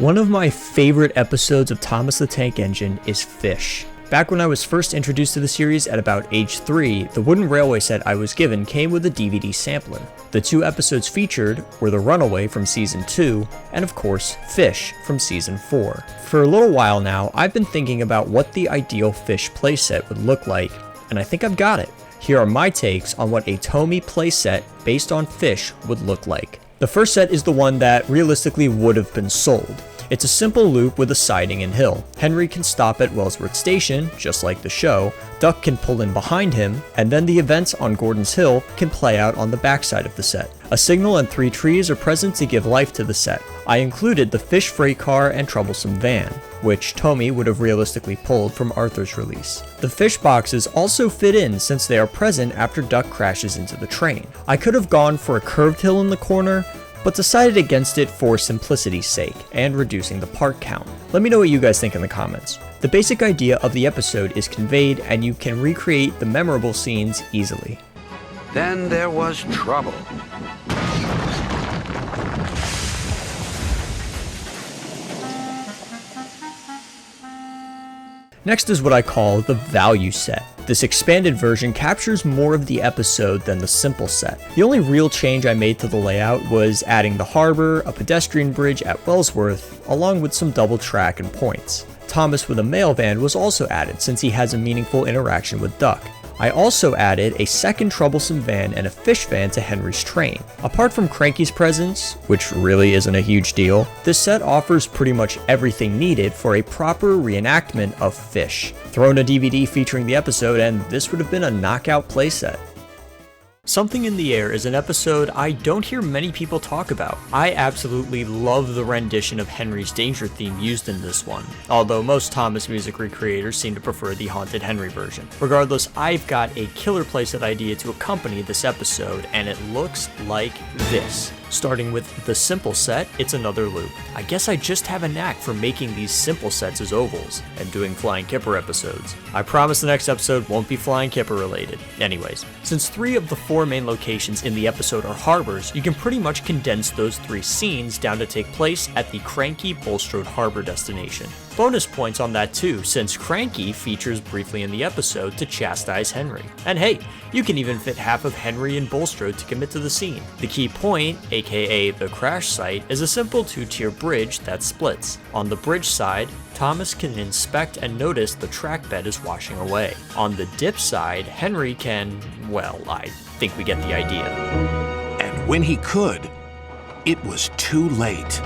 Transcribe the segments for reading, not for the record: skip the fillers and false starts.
One of my favorite episodes of Thomas the Tank Engine is Fish. Back when I was first introduced to the series at about age 3, the wooden railway set I was given came with a DVD sampler. The 2 episodes featured were The Runaway from Season 2, and of course, Fish from Season 4. For a little while now, I've been thinking about what the ideal Fish playset would look like, and I think I've got it. Here are my takes on what a Tomy playset based on Fish would look like. The first set is the one that realistically would have been sold. It's a simple loop with a siding and hill. Henry can stop at Wellsworth Station, just like the show, Duck can pull in behind him, and then the events on Gordon's Hill can play out on the backside of the set. A signal and 3 trees are present to give life to the set. I included the Fish freight car and troublesome van, which Tomy would have realistically pulled from Arthur's release. The fish boxes also fit in since they are present after Duck crashes into the train. I could have gone for a curved hill in the corner, but decided against it for simplicity's sake and reducing the part count. Let me know what you guys think in the comments. The basic idea of the episode is conveyed and you can recreate the memorable scenes easily. Then there was trouble. Next is what I call the value set. This expanded version captures more of the episode than the simple set. The only real change I made to the layout was adding the harbor, a pedestrian bridge at Wellsworth, along with some double track and points. Thomas with a mail van was also added since he has a meaningful interaction with Duck. I also added a second troublesome van and a fish van to Henry's train. Apart from Cranky's presence, which really isn't a huge deal, this set offers pretty much everything needed for a proper reenactment of Fish. Throw in a DVD featuring the episode and this would have been a knockout playset. Something in the Air is an episode I don't hear many people talk about. I absolutely love the rendition of Henry's Danger theme used in this one, although most Thomas music recreators seem to prefer the Haunted Henry version. Regardless, I've got a killer playset idea to accompany this episode, and it looks like this. Starting with the simple set, it's another loop. I guess I just have a knack for making these simple sets as ovals, and doing Flying Kipper episodes. I promise the next episode won't be Flying Kipper related. Anyways, since 3 of the 4 main locations in the episode are harbors, you can pretty much condense those 3 scenes down to take place at the Cranky Bulstrode Harbor destination. Bonus points on that too, since Cranky features briefly in the episode to chastise Henry. And hey, you can even fit half of Henry and Bulstrode to commit to the scene. The key point, aka the crash site, is a simple 2-tier bridge that splits. On the bridge side, Thomas can inspect and notice the track bed is washing away. On the dip side, Henry can, well, I think we get the idea. And when he could, it was too late.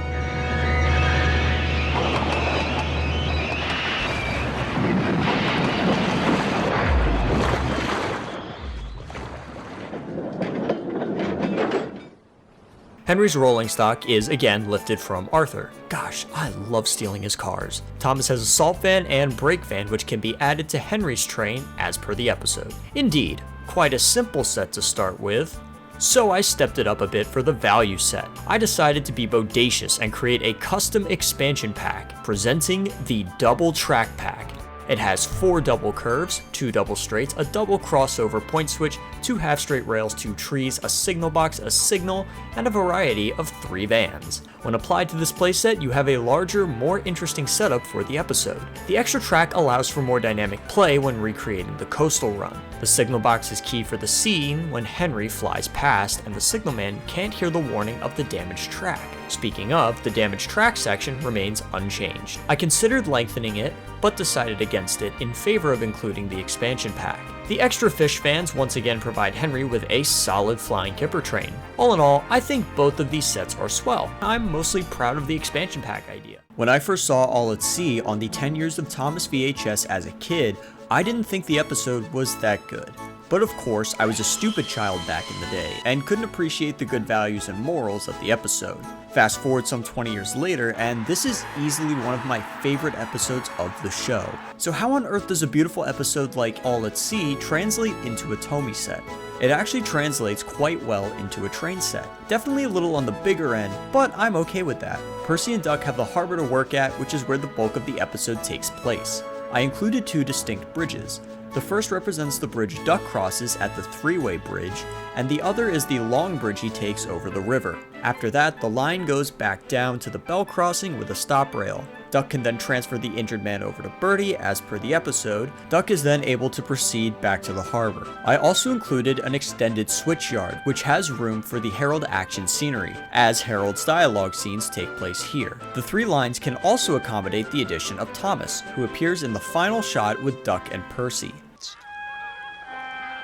Henry's rolling stock is again lifted from Arthur. Gosh, I love stealing his cars. Thomas has a salt van and brake van which can be added to Henry's train as per the episode. Indeed, quite a simple set to start with. So I stepped it up a bit for the value set. I decided to be bodacious and create a custom expansion pack, presenting the double track pack. It has 4 double curves, 2 double straights, a double crossover point switch, 2 half straight rails, 2 trees, a signal box, a signal, and a variety of 3 vans. When applied to this playset, you have a larger, more interesting setup for the episode. The extra track allows for more dynamic play when recreating the coastal run. The signal box is key for the scene when Henry flies past and the signalman can't hear the warning of the damaged track. Speaking of, the damaged track section remains unchanged. I considered lengthening it, but decided against it in favor of including the expansion pack. The extra fish fans once again provide Henry with a solid Flying Kipper train. All in all, I think both of these sets are swell. I'm mostly proud of the expansion pack idea. When I first saw All at Sea on the 10 Years of Thomas VHS as a kid, I didn't think the episode was that good. But of course, I was a stupid child back in the day, and couldn't appreciate the good values and morals of the episode. Fast forward some 20 years later, and this is easily one of my favorite episodes of the show. So how on earth does a beautiful episode like All at Sea translate into a Tomy set? It actually translates quite well into a train set. Definitely a little on the bigger end, but I'm okay with that. Percy and Duck have the harbor to work at, which is where the bulk of the episode takes place. I included 2 distinct bridges. The first represents the bridge Duck crosses at the 3-way bridge, and the other is the long bridge he takes over the river. After that, the line goes back down to the bell crossing with a stop rail. Duck can then transfer the injured man over to Birdie as per the episode. Duck is then able to proceed back to the harbor. I also included an extended switch yard, which has room for the Harold action scenery, as Harold's dialogue scenes take place here. The 3 lines can also accommodate the addition of Thomas, who appears in the final shot with Duck and Percy.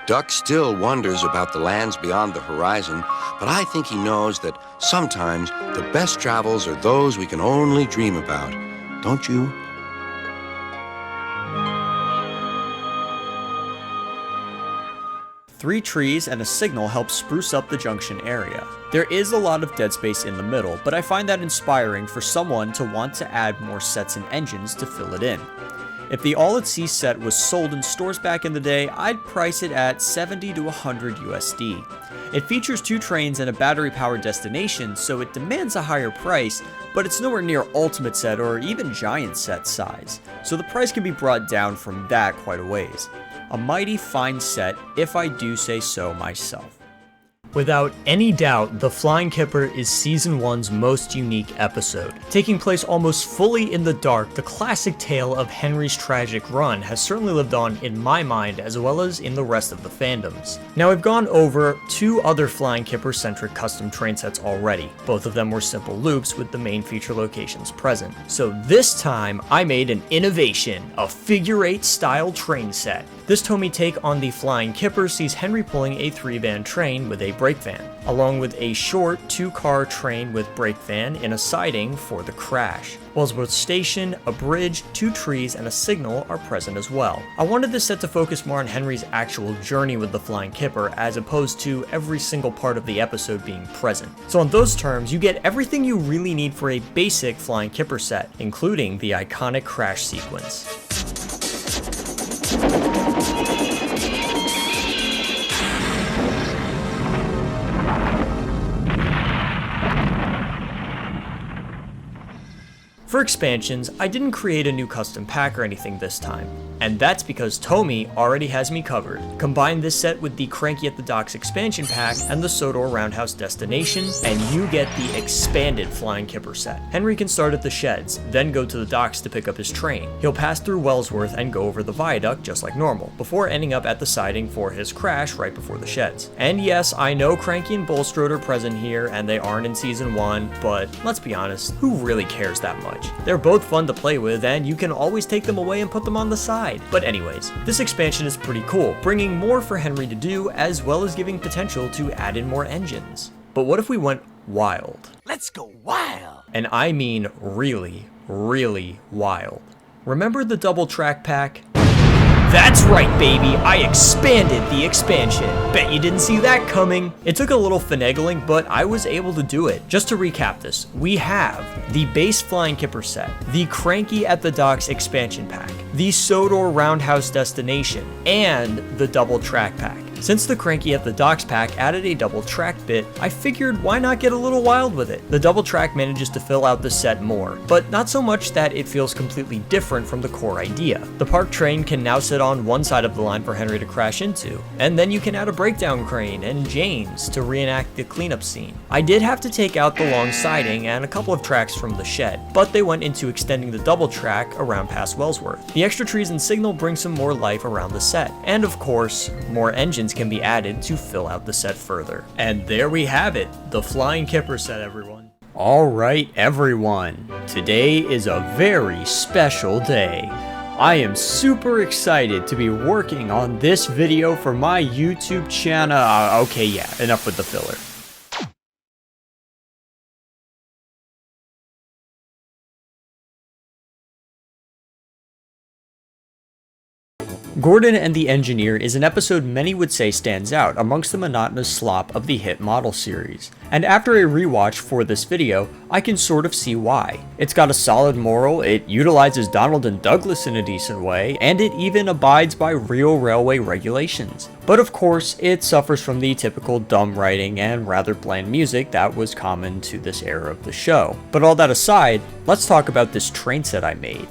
Duck still wonders about the lands beyond the horizon, but I think he knows that sometimes the best travels are those we can only dream about. Don't you? Three trees and a signal help spruce up the junction area. There is a lot of dead space in the middle, but I find that inspiring for someone to want to add more sets and engines to fill it in. If the all-at-sea set was sold in stores back in the day, I'd price it at 70 to 100 USD. It features 2 trains and a battery-powered destination, so it demands a higher price, but it's nowhere near Ultimate Set or even Giant Set size, so the price can be brought down from that quite a ways. A mighty fine set, if I do say so myself. Without any doubt, the Flying Kipper is Season 1's most unique episode. Taking place almost fully in the dark, the classic tale of Henry's tragic run has certainly lived on in my mind as well as in the rest of the fandoms. Now, I've gone over 2 other Flying Kipper-centric custom train sets already. Both of them were simple loops with the main feature locations present. So this time, I made an innovation, a figure-8 style train set. This Tomy take on the Flying Kipper sees Henry pulling a 3-van train with a brake van, along with a short 2-car train with brake van in a siding for the crash. Wellsworth Station, a bridge, 2 trees, and a signal are present as well. I wanted this set to focus more on Henry's actual journey with the Flying Kipper as opposed to every single part of the episode being present. So on those terms, you get everything you really need for a basic Flying Kipper set, including the iconic crash sequence. For expansions, I didn't create a new custom pack or anything this time, and that's because Tomy already has me covered. Combine this set with the Cranky at the Docks expansion pack and the Sodor Roundhouse Destination, and you get the expanded Flying Kipper set. Henry can start at the sheds, then go to the docks to pick up his train. He'll pass through Wellsworth and go over the viaduct just like normal, before ending up at the siding for his crash right before the sheds. And yes, I know Cranky and Bulstrode are present here, and they aren't in Season 1, but let's be honest, who really cares that much? They're both fun to play with, and you can always take them away and put them on the side. But anyways, this expansion is pretty cool, bringing more for Henry to do, as well as giving potential to add in more engines. But what if we went wild? Let's go wild! And I mean really, really wild. Remember the double track pack? That's right, baby, I expanded the expansion. Bet you didn't see that coming. It took a little finagling, but I was able to do it. Just to recap this, we have the base Flying Kipper set, the Cranky at the Docks expansion pack, the Sodor Roundhouse Destination, and the double track pack. Since the Cranky at the Docks pack added a double track bit, I figured why not get a little wild with it. The double track manages to fill out the set more, but not so much that it feels completely different from the core idea. The park train can now sit on one side of the line for Henry to crash into, and then you can add a breakdown crane and James to reenact the cleanup scene. I did have to take out the long siding and a couple of tracks from the shed, but they went into extending the double track around past Wellsworth. The extra trees and signal bring some more life around the set, and of course, more engines can be added to fill out the set further. And there we have it, the Flying Kipper set, everyone. Alright everyone, today is a very special day. I am super excited to be working on this video for my YouTube channel. Okay, yeah, enough with the filler. Gordon and the Engineer is an episode many would say stands out amongst the monotonous slop of the hit model series. And after a rewatch for this video, I can sort of see why. It's got a solid moral, it utilizes Donald and Douglas in a decent way, and it even abides by real railway regulations. But of course, it suffers from the typical dumb writing and rather bland music that was common to this era of the show. But all that aside, let's talk about this train set I made.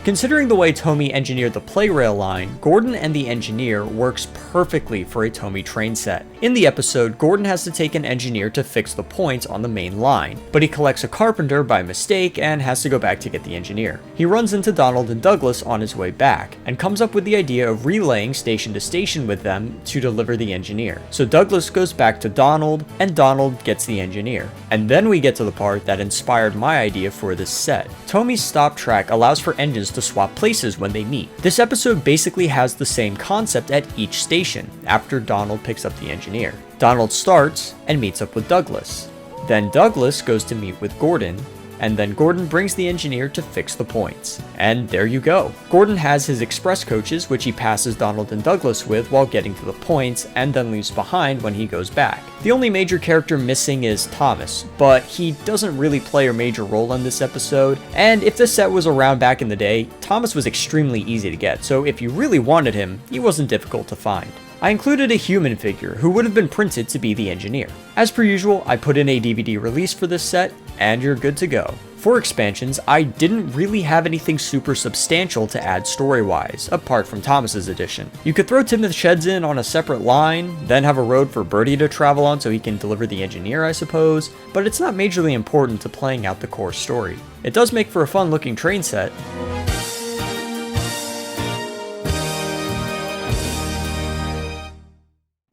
Considering the way Tomy engineered the play rail line, Gordon and the Engineer works perfectly for a Tomy train set. In the episode, Gordon has to take an engineer to fix the points on the main line, but he collects a carpenter by mistake and has to go back to get the engineer. He runs into Donald and Douglas on his way back, and comes up with the idea of relaying station to station with them to deliver the engineer. So Douglas goes back to Donald, and Donald gets the engineer. And then we get to the part that inspired my idea for this set. Tomy's stop track allows for engines to swap places when they meet. This episode basically has the same concept at each station, after Donald picks up the engineer. Donald starts and meets up with Douglas. Then Douglas goes to meet with Gordon, and then Gordon brings the engineer to fix the points. And there you go. Gordon has his express coaches, which he passes Donald and Douglas with while getting to the points, and then leaves behind when he goes back. The only major character missing is Thomas, but he doesn't really play a major role in this episode, and if this set was around back in the day, Thomas was extremely easy to get, so if you really wanted him, he wasn't difficult to find. I included a human figure who would have been printed to be the engineer. As per usual, I put in a DVD release for this set, and you're good to go. For expansions, I didn't really have anything super substantial to add story-wise, apart from Thomas's edition. You could throw Tim the Sheds in on a separate line, then have a road for Birdie to travel on so he can deliver the engineer, I suppose, but it's not majorly important to playing out the core story. It does make for a fun-looking train set.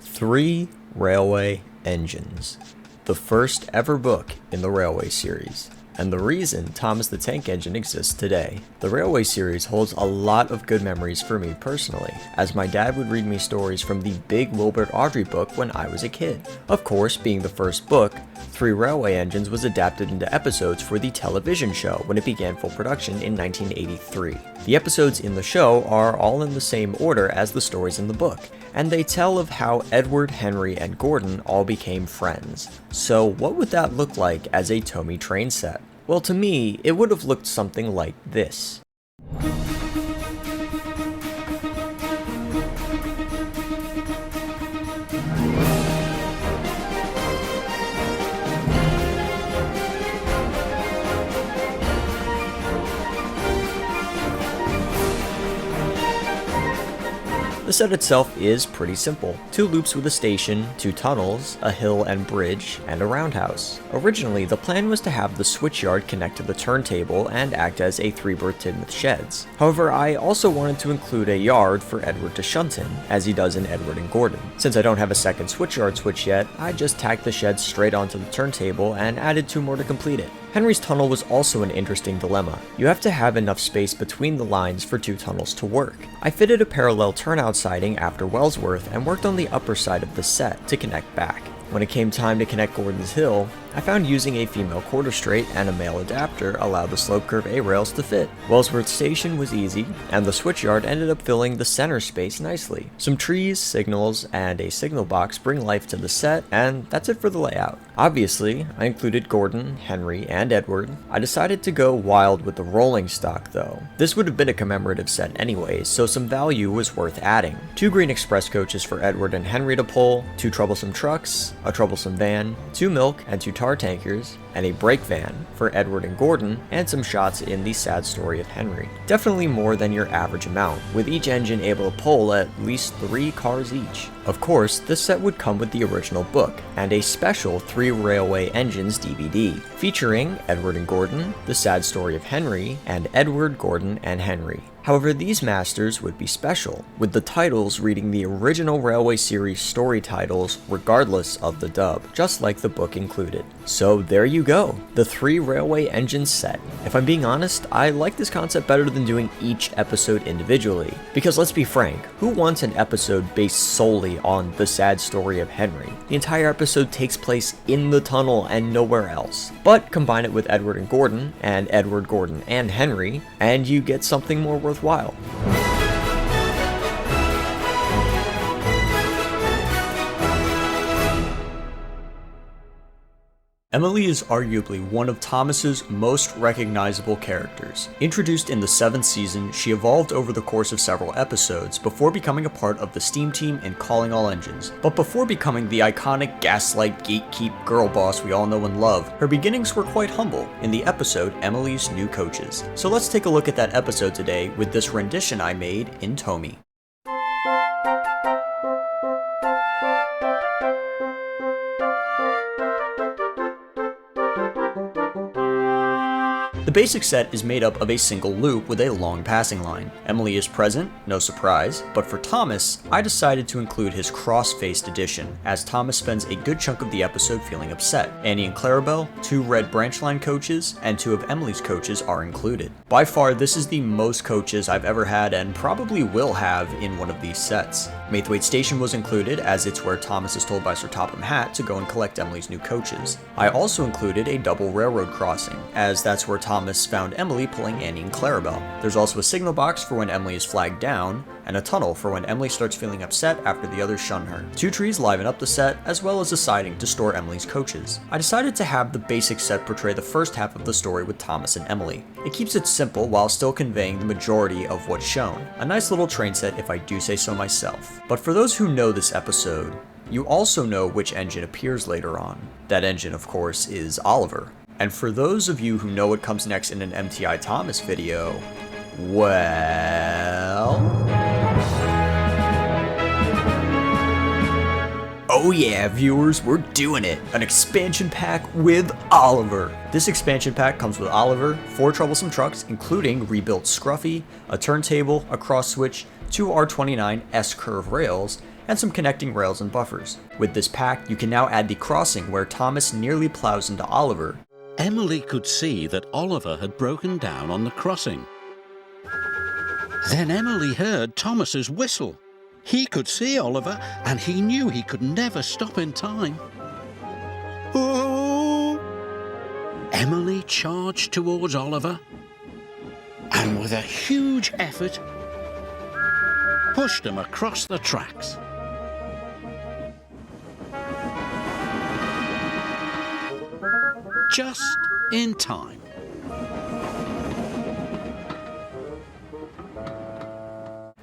Three Railway Engines, the first ever book in the Railway series, and the reason Thomas the Tank Engine exists today. The Railway series holds a lot of good memories for me personally, as my dad would read me stories from the big Wilbert Awdry book when I was a kid. Of course, being the first book, Three Railway Engines was adapted into episodes for the television show when it began full production in 1983. The episodes in the show are all in the same order as the stories in the book, and they tell of how Edward, Henry, and Gordon all became friends. So what would that look like as a Tomy train set? Well, to me, it would have looked something like this. The set itself is pretty simple. 2 loops with a station, 2 tunnels, a hill and bridge, and a roundhouse. Originally, the plan was to have the switchyard connect to the turntable and act as a 3-berth tin with sheds. However, I also wanted to include a yard for Edward to shunt in, as he does in Edward and Gordon. Since I don't have a second switchyard switch yet, I just tacked the sheds straight onto the turntable and added 2 more to complete it. Henry's tunnel was also an interesting dilemma. You have to have enough space between the lines for 2 tunnels to work. I fitted a parallel turnout siding after Wellsworth and worked on the upper side of the set to connect back. When it came time to connect Gordon's hill, I found using a female quarter straight and a male adapter allowed the slope curve A-rails to fit. Wellsworth Station was easy, and the switchyard ended up filling the center space nicely. Some trees, signals, and a signal box bring life to the set, and that's it for the layout. Obviously, I included Gordon, Henry, and Edward. I decided to go wild with the rolling stock though. This would have been a commemorative set anyways, so some value was worth adding. 2 green express coaches for Edward and Henry to pull, 2 troublesome trucks, a troublesome van, 2 milk, and 2 tar tankers, and a brake van for Edward and Gordon, and some shots in the sad story of Henry. Definitely more than your average amount, with each engine able to pull at least 3 cars each. Of course, this set would come with the original book, and a special 3 Railway Engines DVD, featuring Edward and Gordon, the sad story of Henry, and Edward, Gordon, and Henry. However, these masters would be special, with the titles reading the original Railway series story titles regardless of the dub, just like the book included. So there you go, the 3 Railway Engines set. If I'm being honest, I like this concept better than doing each episode individually, because let's be frank, who wants an episode based solely on the sad story of Henry? The entire episode takes place in the tunnel and nowhere else. But combine it with Edward and Gordon, and Edward, Gordon, and Henry, and you get something more worthwhile. Emily is arguably one of Thomas's most recognizable characters. Introduced in the 7th season, she evolved over the course of several episodes before becoming a part of the Steam Team and Calling All Engines. But before becoming the iconic gaslight gatekeep girl boss we all know and love, her beginnings were quite humble in the episode Emily's New Coaches. So let's take a look at that episode today with this rendition I made in Tomy. The basic set is made up of a single loop with a long passing line. Emily is present, no surprise, but for Thomas, I decided to include his cross-faced edition, as Thomas spends a good chunk of the episode feeling upset. Annie and Clarabelle, 2 red branch line coaches, and 2 of Emily's coaches are included. By far, this is the most coaches I've ever had and probably will have in one of these sets. Maithwaite Station was included, as it's where Thomas is told by Sir Topham Hatt to go and collect Emily's new coaches. I also included a double railroad crossing, as that's where Thomas found Emily pulling Annie and Clarabelle. There's also a signal box for when Emily is flagged down, and a tunnel for when Emily starts feeling upset after the others shun her. 2 trees liven up the set, as well as a siding to store Emily's coaches. I decided to have the basic set portray the first half of the story with Thomas and Emily. It keeps it simple while still conveying the majority of what's shown. A nice little train set if I do say so myself. But for those who know this episode, you also know which engine appears later on. That engine, of course, is Oliver. And for those of you who know what comes next in an MTI Thomas video, well... oh yeah, viewers, we're doing it! An expansion pack with Oliver! This expansion pack comes with Oliver, 4 troublesome trucks, including rebuilt Scruffy, a turntable, a cross switch, 2 R29 S-curve rails, and some connecting rails and buffers. With this pack, you can now add the crossing where Thomas nearly plows into Oliver. Emily could see that Oliver had broken down on the crossing. Then Emily heard Thomas's whistle. He could see Oliver, and he knew he could never stop in time. Oh! Emily charged towards Oliver, and with a huge effort, pushed him across the tracks. Just in time.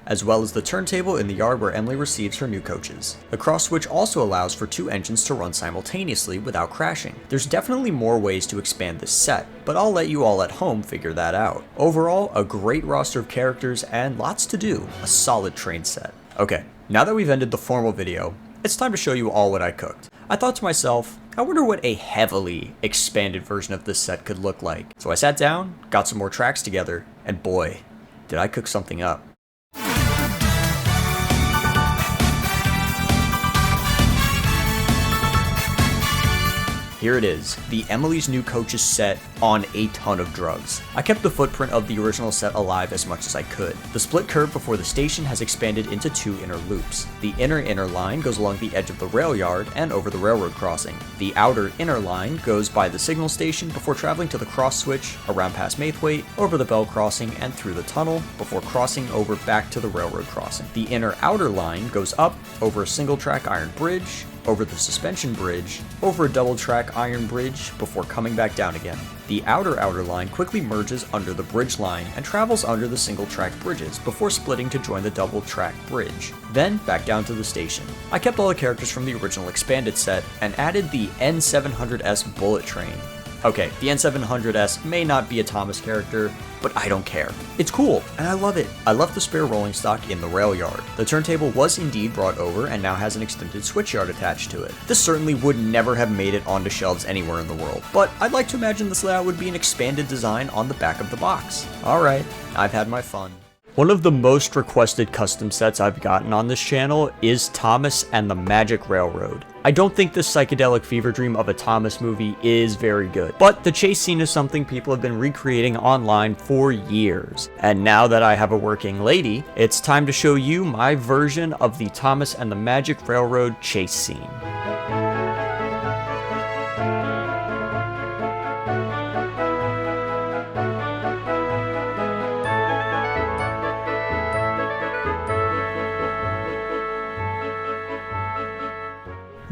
As well as the turntable in the yard where Emily receives her new coaches. The cross switch also allows for 2 engines to run simultaneously without crashing. There's definitely more ways to expand this set, but I'll let you all at home figure that out. Overall, a great roster of characters and lots to do. A solid train set. Okay, now that we've ended the formal video, it's time to show you all what I cooked. I thought to myself, I wonder what a heavily expanded version of this set could look like. So I sat down, got some more tracks together, and boy, did I cook something up. Here it is, the Emily's New Coaches set on a ton of drugs. I kept the footprint of the original set alive as much as I could. The split curb before the station has expanded into 2 inner loops. The inner line goes along the edge of the rail yard and over the railroad crossing. The outer inner line goes by the signal station before traveling to the cross switch, around past Maithwaite, over the bell crossing and through the tunnel before crossing over back to the railroad crossing. The inner outer line goes up over a single track iron bridge, over the suspension bridge, over a double track iron bridge before coming back down again. The outer line quickly merges under the bridge line and travels under the single track bridges before splitting to join the double track bridge, then back down to the station. I kept all the characters from the original expanded set and added the N700S bullet train. Okay, the N700S may not be a Thomas character, but I don't care. It's cool, and I love it. I left the spare rolling stock in the rail yard. The turntable was indeed brought over and now has an extended switch yard attached to it. This certainly would never have made it onto shelves anywhere in the world, but I'd like to imagine this layout would be an expanded design on the back of the box. Alright, I've had my fun. One of the most requested custom sets I've gotten on this channel is Thomas and the Magic Railroad. I don't think this psychedelic fever dream of a Thomas movie is very good, but the chase scene is something people have been recreating online for years. And now that I have a working lady, it's time to show you my version of the Thomas and the Magic Railroad chase scene.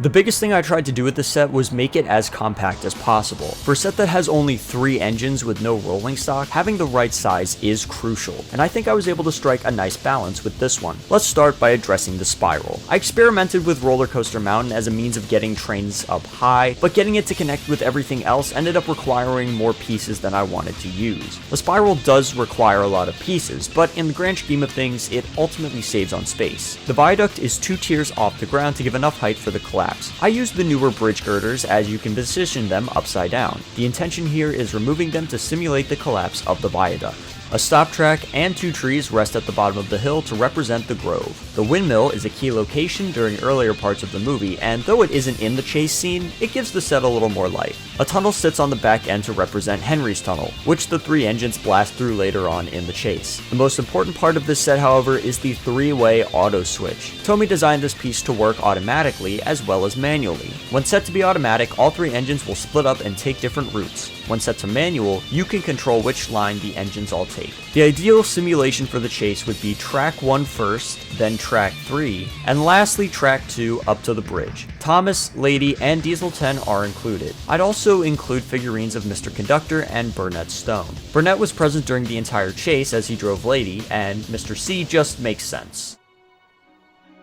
The biggest thing I tried to do with this set was make it as compact as possible. For a set that has only 3 engines with no rolling stock, having the right size is crucial, and I think I was able to strike a nice balance with this one. Let's start by addressing the spiral. I experimented with Roller Coaster Mountain as a means of getting trains up high, but getting it to connect with everything else ended up requiring more pieces than I wanted to use. The spiral does require a lot of pieces, but in the grand scheme of things, it ultimately saves on space. The viaduct is 2 tiers off the ground to give enough height for the collapse. I used the newer bridge girders as you can position them upside down. The intention here is removing them to simulate the collapse of the viaduct. A stop track and 2 trees rest at the bottom of the hill to represent the grove. The windmill is a key location during earlier parts of the movie, and though it isn't in the chase scene, it gives the set a little more life. A tunnel sits on the back end to represent Henry's tunnel, which the 3 engines blast through later on in the chase. The most important part of this set, however, is the 3-way auto switch. Tomy designed this piece to work automatically as well as manually. When set to be automatic, all 3 engines will split up and take different routes. When set to manual, you can control which line the engines all take. The ideal simulation for the chase would be track 1 first, then track 3, and lastly track 2 up to the bridge. Thomas, Lady, and Diesel 10 are included. I'd also include figurines of Mr. Conductor and Burnett Stone. Burnett was present during the entire chase as he drove Lady, and Mr. C just makes sense.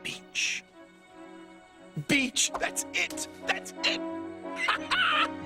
Beach. Beach! That's it! That's it!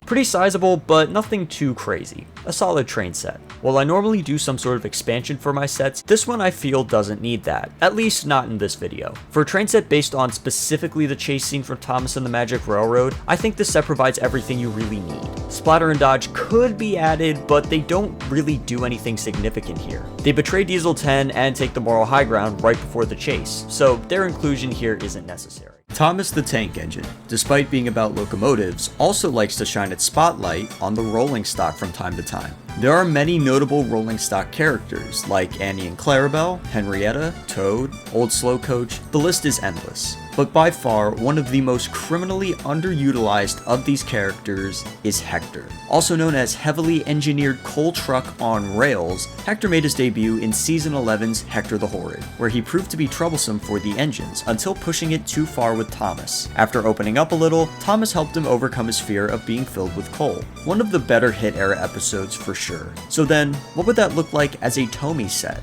Pretty sizable, but nothing too crazy. A solid train set. While I normally do some sort of expansion for my sets, this one I feel doesn't need that, at least not in this video. For a train set based on specifically the chase scene from Thomas and the Magic Railroad, I think this set provides everything you really need. Splatter and dodge could be added, but they don't really do anything significant here. They betray Diesel 10 and take the moral high ground right before the chase, so their inclusion here isn't necessary. Thomas the Tank Engine, despite being about locomotives, also likes to shine its spotlight on the rolling stock from time to time. There are many notable rolling stock characters, like Annie and Clarabelle, Henrietta, Toad, Old Slow Coach, the list is endless. But by far, one of the most criminally underutilized of these characters is Hector. Also known as heavily engineered coal truck on rails, Hector made his debut in Season 11's Hector the Horrid, where he proved to be troublesome for the engines until pushing it too far with Thomas. After opening up a little, Thomas helped him overcome his fear of being filled with coal. One of the better hit era episodes for sure. So then, what would that look like as a Tomy set?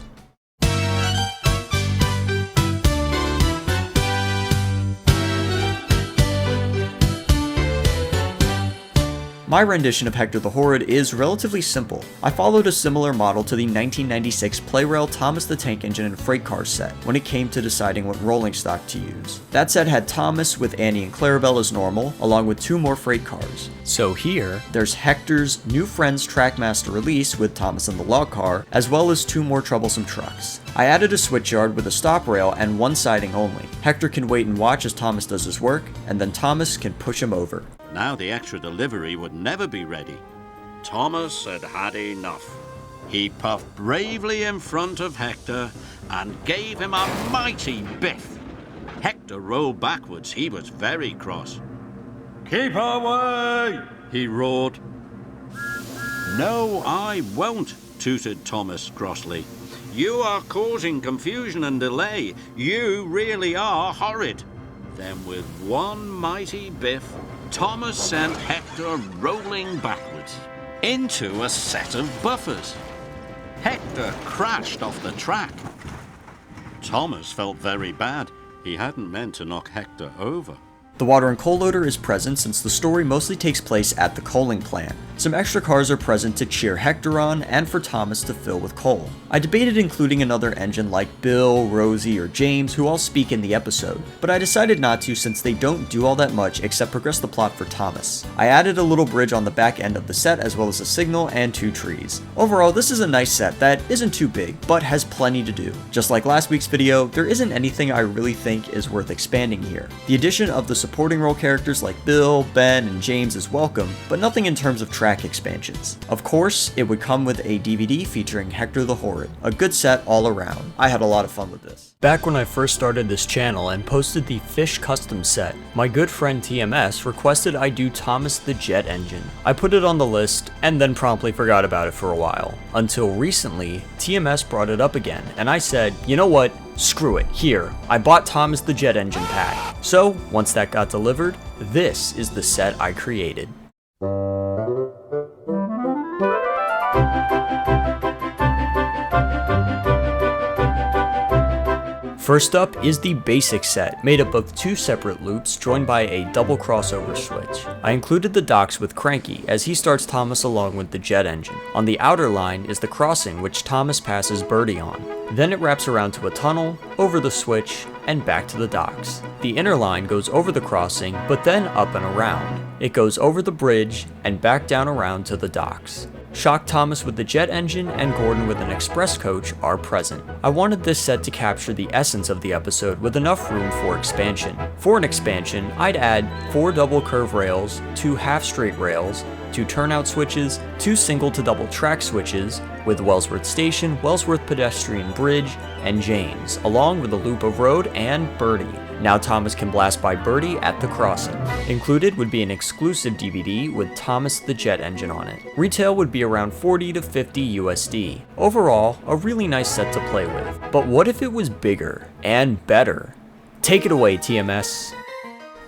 My rendition of Hector the Horrid is relatively simple. I followed a similar model to the 1996 Playrail Thomas the Tank Engine and Freight Car set when it came to deciding what rolling stock to use. That set had Thomas with Annie and Clarabelle as normal, along with 2 more freight cars. So here, there's Hector's New Friends Trackmaster release with Thomas and the log car, as well as 2 more troublesome trucks. I added a switch yard with a stop rail and 1 siding only. Hector can wait and watch as Thomas does his work, and then Thomas can push him over. Now the extra delivery would never be ready. Thomas had had enough. He puffed bravely in front of Hector and gave him a mighty biff. Hector rolled backwards. He was very cross. "Keep away!" he roared. "No, I won't," tooted Thomas crossly. "You are causing confusion and delay. You really are horrid." Then with one mighty biff, Thomas sent Hector rolling backwards into a set of buffers. Hector crashed off the track. Thomas felt very bad. He hadn't meant to knock Hector over. The water and coal loader is present since the story mostly takes place at the coaling plant. Some extra cars are present to cheer Hector on and for Thomas to fill with coal. I debated including another engine like Bill, Rosie, or James who all speak in the episode, but I decided not to since they don't do all that much except progress the plot for Thomas. I added a little bridge on the back end of the set as well as a signal and 2 trees. Overall, this is a nice set that isn't too big, but has plenty to do. Just like last week's video, there isn't anything I really think is worth expanding here. The addition of the supporting role characters like Bill, Ben, and James is welcome, but nothing in terms of track expansions. Of course, it would come with a DVD featuring Hector the Horrid, a good set all around. I had a lot of fun with this. Back when I first started this channel and posted the Fish custom set, my good friend TMS requested I do Thomas the Jet Engine. I put it on the list and then promptly forgot about it for a while. Until recently, TMS brought it up again, and I said, you know what? Screw it, here, I bought Thomas the Jet Engine pack. So, once that got delivered, This is the set I created. First up is the basic set, made up of 2 separate loops joined by a double crossover switch. I included the docks with Cranky as he starts Thomas along with the jet engine. On the outer line is the crossing which Thomas passes Birdie on. Then it wraps around to a tunnel, over the switch, and back to the docks. The inner line goes over the crossing, but then up and around. It goes over the bridge and back down around to the docks. Shock Thomas with the jet engine and Gordon with an express coach are present. I wanted this set to capture the essence of the episode with enough room for expansion. For an expansion, I'd add 4 double curve rails, 2 half straight rails, 2 turnout switches, 2 single to double track switches, with Wellsworth Station, Wellsworth Pedestrian Bridge, and James, along with a loop of road and Birdie. Now Thomas can blast by Birdie at the crossing. Included would be an exclusive DVD with Thomas the Jet Engine on it. Retail would be around 40 to 50 USD. Overall, a really nice set to play with. But what if it was bigger and better? Take it away, TMS.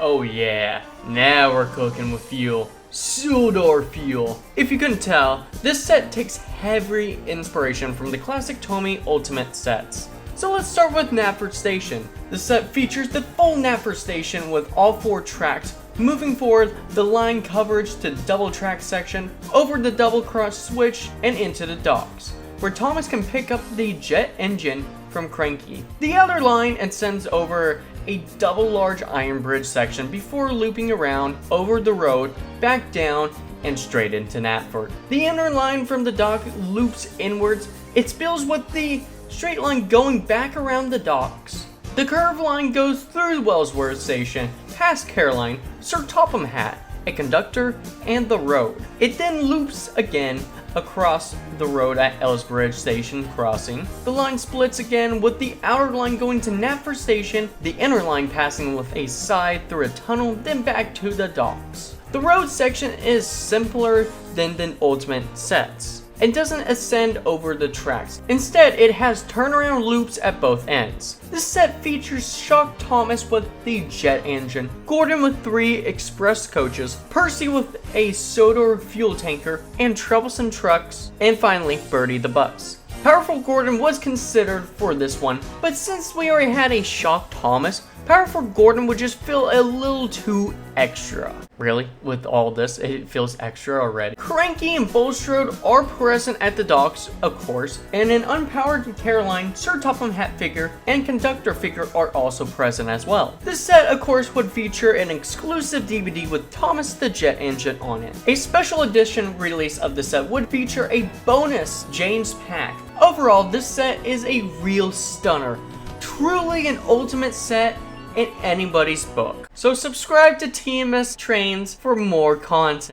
Oh yeah, now we're cooking with fuel. Sudor fuel. If you couldn't tell, this set takes heavy inspiration from the classic Tomy Ultimate sets. So let's start with Knapford Station. The set features the full Knapford Station with all 4 tracks, moving forward the line coverage to double track section, over the double cross switch, and into the docks, where Thomas can pick up the jet engine from Cranky. The outer line extends over a double large iron bridge section before looping around over the road, back down, and straight into Knapford. The inner line from the dock loops inwards. It spills with the straight line going back around the docks. The curved line goes through Wellsworth Station, past Caroline, Sir Topham Hatt, a conductor, and the road. It then loops again across the road at Elsbridge Station crossing. The line splits again with the outer line going to Knapford Station, the inner line passing with a side through a tunnel, then back to the docks. The road section is simpler than the Ultimate sets. It doesn't ascend over the tracks. Instead, it has turnaround loops at both ends. This set features Shock Thomas with the jet engine, Gordon with 3 express coaches, Percy with a Sodor fuel tanker and troublesome trucks, and finally Birdie the bus. Powerful Gordon was considered for this one, but since we already had a Shock Thomas, Powerful Gordon would just feel a little too extra. Really? With all this, it feels extra already. Cranky and Bulstrode are present at the docks, of course, and an unpowered Caroline, Sir Topham Hatt figure, and conductor figure are also present as well. This set, of course, would feature an exclusive DVD with Thomas the Jet Engine on it. A special edition release of the set would feature a bonus James pack. Overall, this set is a real stunner. Truly an ultimate set in anybody's book. So subscribe to TMS Trains for more content.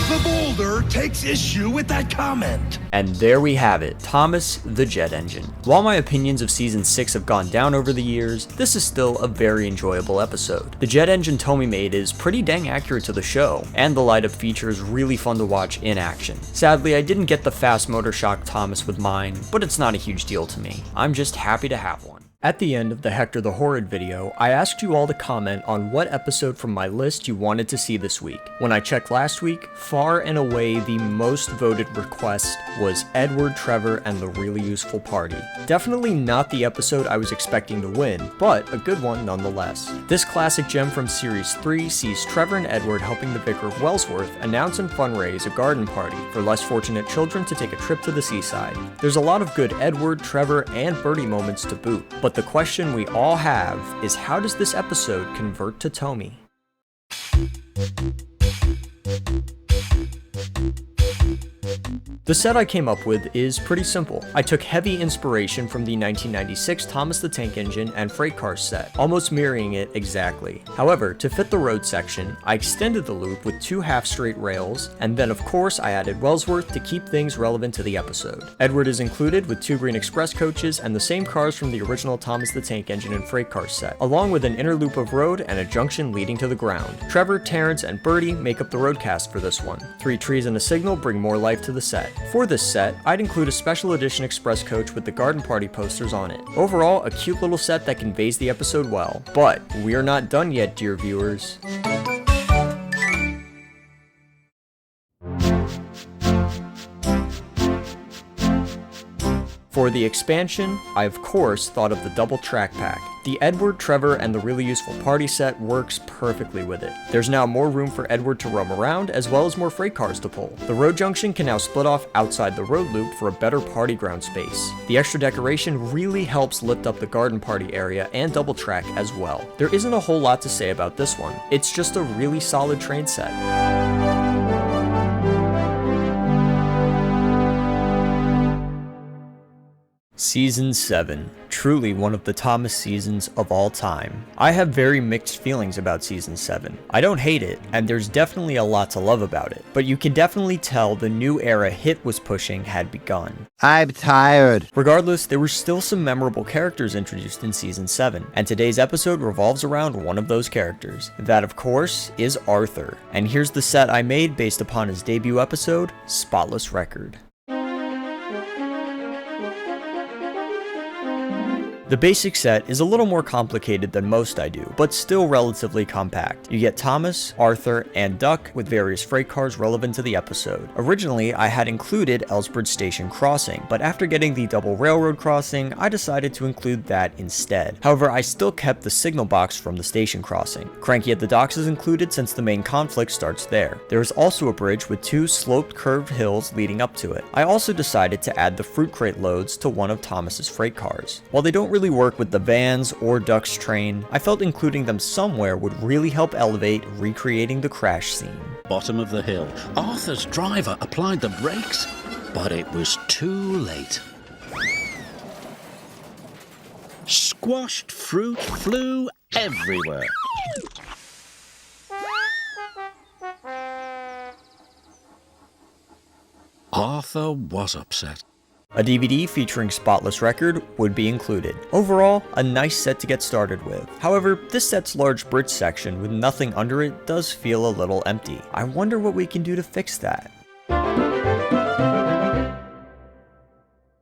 The Boulder takes issue with that comment. And there we have it, Thomas the Jet Engine. While my opinions of Season 6 have gone down over the years, this is still a very enjoyable episode. The jet engine Tomy made is pretty dang accurate to the show, and the light-up feature is really fun to watch in action. Sadly, I didn't get the fast motor Shock Thomas with mine, but it's not a huge deal to me. I'm just happy to have one. At the end of the Hector the Horrid video, I asked you all to comment on what episode from my list you wanted to see this week. When I checked last week, far and away the most voted request was Edward, Trevor, and the Really Useful Party. Definitely not the episode I was expecting to win, but a good one nonetheless. This classic gem from Series 3 sees Trevor and Edward helping the Vicar of Wellsworth announce and fundraise a garden party for less fortunate children to take a trip to the seaside. There's a lot of good Edward, Trevor, and Birdie moments to boot, but the question we all have is, how does this episode convert to Tomy? The set I came up with is pretty simple. I took heavy inspiration from the 1996 Thomas the Tank Engine and Freight Cars set, almost mirroring it exactly. However, to fit the road section, I extended the loop with 2 half-straight rails, and then of course I added Wellsworth to keep things relevant to the episode. Edward is included with 2 green express coaches and the same cars from the original Thomas the Tank Engine and Freight Cars set, along with an inner loop of road and a junction leading to the ground. Trevor, Terrence, and Birdie make up the road cast for this one. 3 trees and a signal bring more light life to the set. For this set, I'd include a special edition express coach with the garden party posters on it. Overall, a cute little set that conveys the episode well. But we're not done yet, dear viewers. For the expansion, I of course thought of the double track pack. The Edward, Trevor, and the really useful party set works perfectly with it. There's now more room for Edward to roam around, as well as more freight cars to pull. The road junction can now split off outside the road loop for a better party ground space. The extra decoration really helps lift up the garden party area and double track as well. There isn't a whole lot to say about this one. It's just a really solid train set. Season 7, truly one of the Thomas seasons of all time. I have very mixed feelings about Season 7. I don't hate it, and there's definitely a lot to love about it, but you can definitely tell the new era Hit was pushing had begun. I'm tired. Regardless, there were still some memorable characters introduced in Season 7, and today's episode revolves around one of those characters. That, of course, is Arthur. And here's the set I made based upon his debut episode, Spotless Record. The basic set is a little more complicated than most I do, but still relatively compact. You get Thomas, Arthur, and Duck with various freight cars relevant to the episode. Originally, I had included Elsbridge Station Crossing, but after getting the double railroad crossing, I decided to include that instead. However, I still kept the signal box from the station crossing. Cranky at the Docks is included since the main conflict starts there. There is also a bridge with 2 sloped curved hills leading up to it. I also decided to add the fruit crate loads to one of Thomas's freight cars. While they don't really work with the vans or Duck's train, I felt including them somewhere would really help elevate recreating the crash scene. Bottom of the hill, Arthur's driver applied the brakes, but it was too late. Squashed fruit flew everywhere. Arthur was upset. A DVD featuring Spotless Record would be included. Overall, a nice set to get started with. However, this set's large bridge section with nothing under it does feel a little empty. I wonder what we can do to fix that.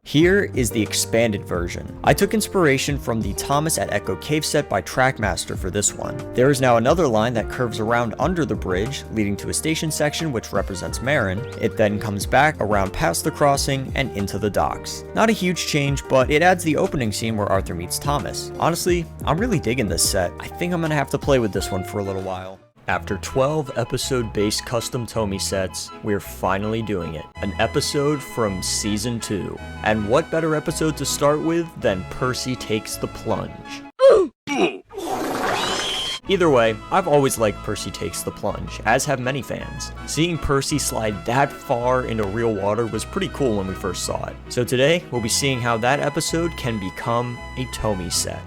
Here is the expanded version. I took inspiration from the Thomas at Echo Cave set by Trackmaster for this one. There is now another line that curves around under the bridge, leading to a station section which represents Marin. It then comes back around past the crossing and into the docks. Not a huge change, but it adds the opening scene where Arthur meets Thomas. Honestly, I'm really digging this set. I think I'm gonna have to play with this one for a little while. After 12 episode-based custom Tomy sets, we're finally doing it. An episode from Season 2. And what better episode to start with than Percy Takes the Plunge? Either way, I've always liked Percy Takes the Plunge, as have many fans. Seeing Percy slide that far into real water was pretty cool when we first saw it. So today, we'll be seeing how that episode can become a Tomy set.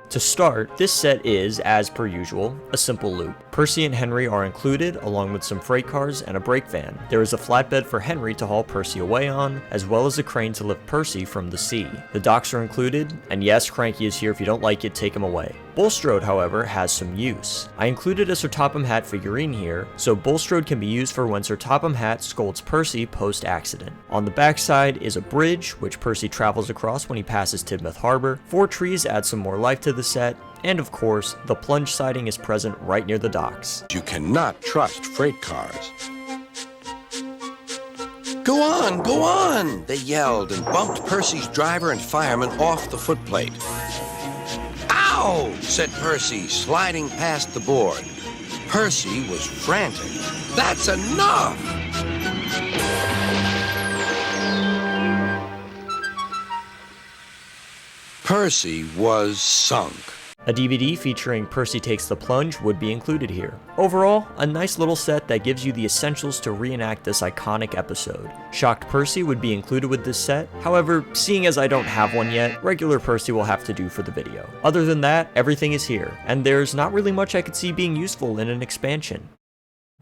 To start, this set is, as per usual, a simple loop. Percy and Henry are included, along with some freight cars and a brake van. There is a flatbed for Henry to haul Percy away on, as well as a crane to lift Percy from the sea. The docks are included, and yes, Cranky is here. If you don't like it, take him away. Bulstrode, however, has some use. I included a Sir Topham Hatt figurine here, so Bulstrode can be used for when Sir Topham Hatt scolds Percy post-accident. On the backside is a bridge, which Percy travels across when he passes Tidmouth Harbor. 4 trees add some more life to the set, and of course, the Plunge sighting is present right near the docks. You cannot trust freight cars. Go on, they yelled and bumped Percy's driver and fireman off the footplate. Ow, said Percy, sliding past the board. Percy was frantic. That's enough! Percy was sunk. A DVD featuring Percy Takes the Plunge would be included here. Overall, a nice little set that gives you the essentials to reenact this iconic episode. Shocked Percy would be included with this set, however, seeing as I don't have one yet, regular Percy will have to do for the video. Other than that, everything is here, and there's not really much I could see being useful in an expansion.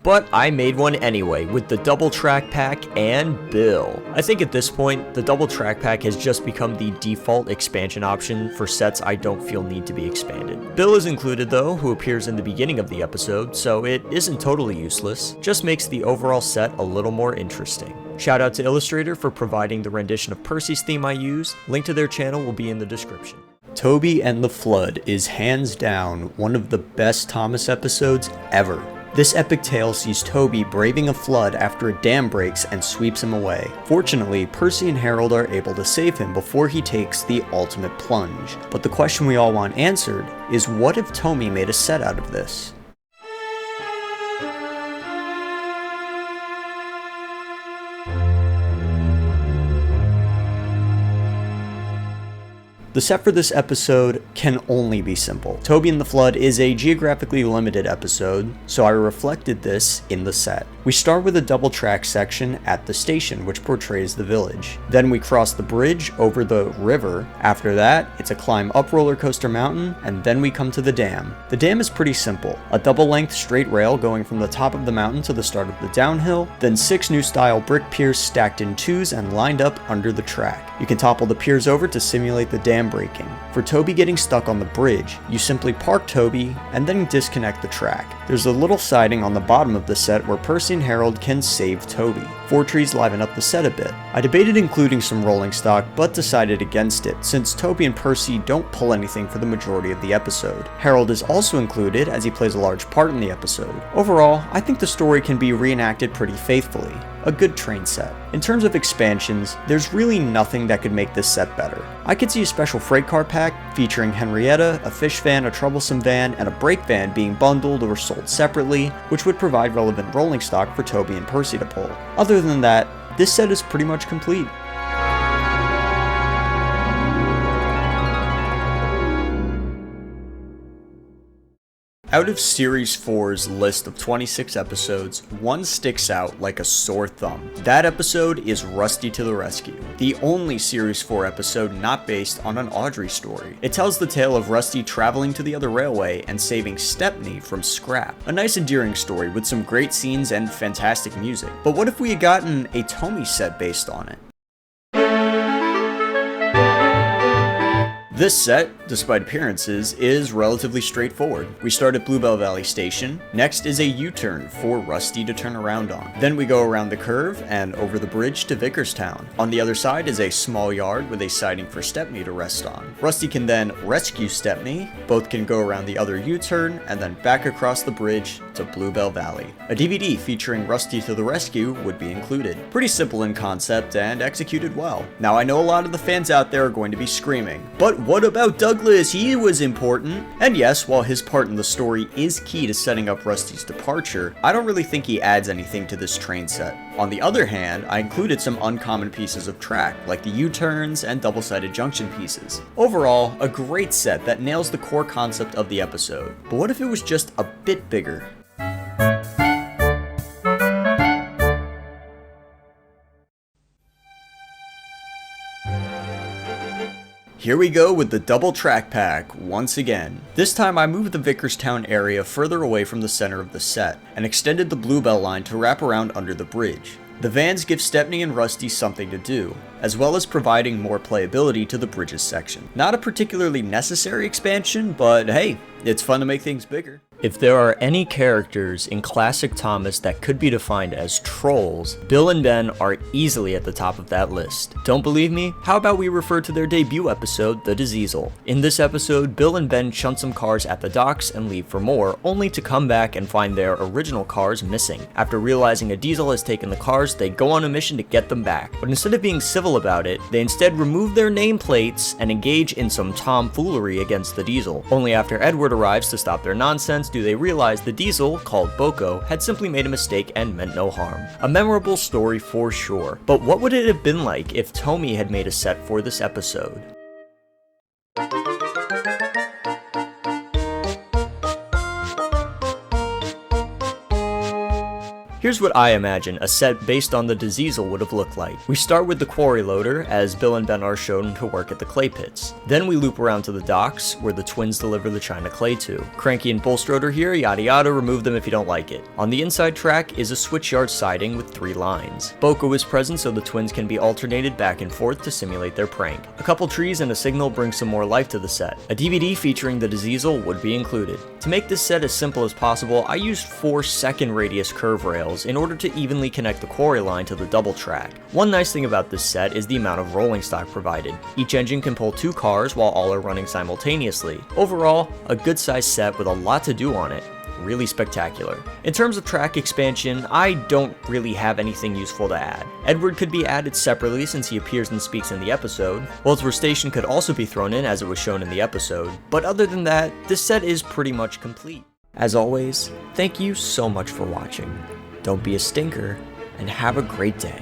But I made one anyway with the double track pack and Bill. I think at this point, the double track pack has just become the default expansion option for sets I don't feel need to be expanded. Bill is included though, who appears in the beginning of the episode, so it isn't totally useless, just makes the overall set a little more interesting. Shout out to Illustrator for providing the rendition of Percy's theme I used. Link to their channel will be in the description. Toby and the Flood is hands down one of the best Thomas episodes ever. This epic tale sees Toby braving a flood after a dam breaks and sweeps him away. Fortunately, Percy and Harold are able to save him before he takes the ultimate plunge. But the question we all want answered is, what if Tomy made a set out of this? The set for this episode can only be simple. Toby and the Flood is a geographically limited episode, so I reflected this in the set. We start with a double track section at the station, which portrays the village. Then we cross the bridge over the river. After that, it's a climb up Roller Coaster Mountain, and then we come to the dam. The dam is pretty simple. A double-length straight rail going from the top of the mountain to the start of the downhill, then 6 new style brick piers stacked in 2s and lined up under the track. You can topple the piers over to simulate the dam breaking. For Toby getting stuck on the bridge, you simply park Toby and then disconnect the track. There's a little siding on the bottom of the set where Percy and Harold can save Toby. 4 trees liven up the set a bit. I debated including some rolling stock, but decided against it, since Toby and Percy don't pull anything for the majority of the episode. Harold is also included, as he plays a large part in the episode. Overall, I think the story can be reenacted pretty faithfully. A good train set. In terms of expansions, there's really nothing that could make this set better. I could see a special freight car pack featuring Henrietta, a fish van, a troublesome van, and a brake van being bundled or sold separately, which would provide relevant rolling stock for Toby and Percy to pull. Other than that, this set is pretty much complete. Out of Series 4's list of 26 episodes, one sticks out like a sore thumb. That episode is Rusty to the Rescue, the only Series 4 episode not based on an Audrey story. It tells the tale of Rusty traveling to the other railway and saving Stepney from scrap. A nice endearing story with some great scenes and fantastic music. But what if we had gotten a Tomy set based on it? This set, despite appearances, is relatively straightforward. We start at Bluebell Valley Station. Next is a U-turn for Rusty to turn around on. Then we go around the curve and over the bridge to Vickerstown. On the other side is a small yard with a siding for Stepney to rest on. Rusty can then rescue Stepney. Both can go around the other U-turn and then back across the bridge to Bluebell Valley. A DVD featuring Rusty to the Rescue would be included. Pretty simple in concept and executed well. Now I know a lot of the fans out there are going to be screaming, but what about Douglas? He was important. And yes, while his part in the story is key to setting up Rusty's departure, I don't really think he adds anything to this train set. On the other hand, I included some uncommon pieces of track, like the U-turns and double-sided junction pieces. Overall, a great set that nails the core concept of the episode. But what if it was just a bit bigger? Here we go with the double track pack once again. This time I moved the Vickerstown area further away from the center of the set, and extended the Bluebell line to wrap around under the bridge. The vans give Stepney and Rusty something to do, as well as providing more playability to the bridges section. Not a particularly necessary expansion, but hey, it's fun to make things bigger. If there are any characters in classic Thomas that could be defined as trolls, Bill and Ben are easily at the top of that list. Don't believe me? How about we refer to their debut episode, the Diseasel? In this episode, Bill and Ben shunt some cars at the docks and leave for more, only to come back and find their original cars missing. After realizing a diesel has taken the cars, they go on a mission to get them back. But instead of being civil about it, they instead remove their nameplates and engage in some tomfoolery against the diesel. Only after Edward arrives to stop their nonsense do they realize the diesel, called Boko, had simply made a mistake and meant no harm. A memorable story for sure, but what would it have been like if Tomy had made a set for this episode? Here's what I imagine a set based on the Diseasel would have looked like. We start with the quarry loader, as Bill and Ben are shown to work at the clay pits. Then we loop around to the docks, where the twins deliver the china clay to. Cranky and Bolstroder here, yada yada, remove them if you don't like it. On the inside track is a switchyard siding with 3 lines. Boko is present so the twins can be alternated back and forth to simulate their prank. A couple trees and a signal bring some more life to the set. A DVD featuring the Diseasel would be included. To make this set as simple as possible, I used 4 second radius curve rails in order to evenly connect the quarry line to the double track. One nice thing about this set is the amount of rolling stock provided. Each engine can pull 2 cars while all are running simultaneously. Overall, a good sized set with a lot to do on it. Really spectacular. In terms of track expansion, I don't really have anything useful to add. Edward could be added separately since he appears and speaks in the episode. Wellsworth Station could also be thrown in as it was shown in the episode, but other than that, this set is pretty much complete. As always, thank you so much for watching. Don't be a stinker, and have a great day.